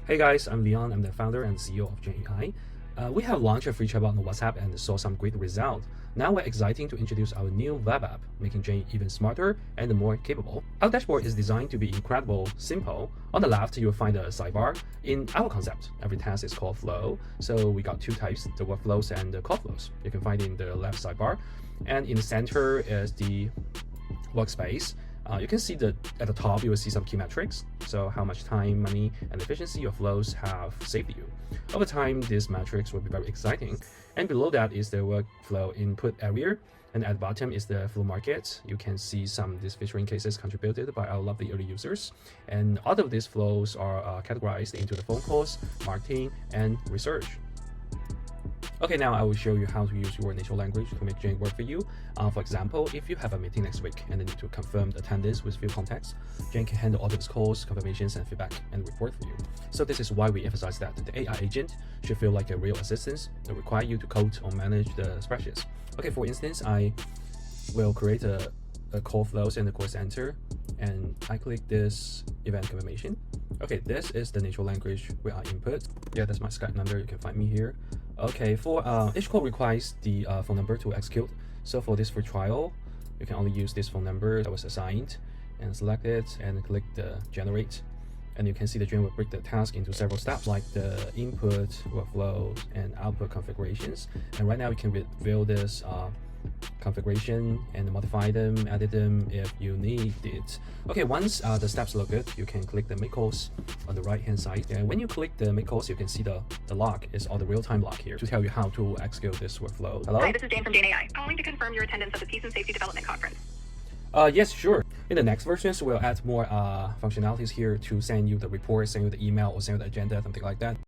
Hey guys, I'm Leon. I'm the founder and CEO of Gen AI. We have launched a free chatbot on WhatsApp and saw some great results. Now we're excited to introduce our new web app, making Gen even smarter and more capable. Our dashboard is designed to be incredibly simple. On the left, you'll find a sidebar. In our concept, every task is called flow. So we got two types, the workflows and the call flows. You can find it in the left sidebar. And in the center is the workspace. You can see that at the top, you will see some key metrics. So how much time, money, and efficiency your flows have saved you. Over time, these metrics will be very exciting. And below that is the workflow input area. And at the bottom is the flow market. You can see some of these featuring cases contributed by our lovely early users. And all of these flows are categorized into the phone calls, marketing, and research. Okay, now I will show you how to use your natural language to make Gen work for you. For example, if you have a meeting next week and need to confirm the attendance with few contacts, Gen can handle all those calls, confirmations, and feedback and report for you. So this is why we emphasize that the AI agent should feel like a real assistant that require you to code or manage the spreadsheets. Okay, for instance, I will create a call flows in the call center, and I click this event confirmation. Okay, this is the natural language we are input. Yeah, that's my Skype number. You can find me here. Okay, for each call requires the phone number to execute. So for this free trial, you can only use this phone number that was assigned and select it and click the generate. And you can see the Gen will break the task into several steps like the input, workflow, and output configurations. And right now we can reveal this configuration and modify them, edit them if you need it. Okay, once the steps look good, you can click the make calls on the right hand side. And when you click the make calls, you can see the log is all the real-time log here to tell you how to execute this workflow. Hello? Hi, this is Jane from Gen AI. Calling to confirm your attendance at the Peace and Safety Development Conference. Yes, sure. In the next versions, we'll add more functionalities here to send you the report, send you the email, or send you the agenda, something like that.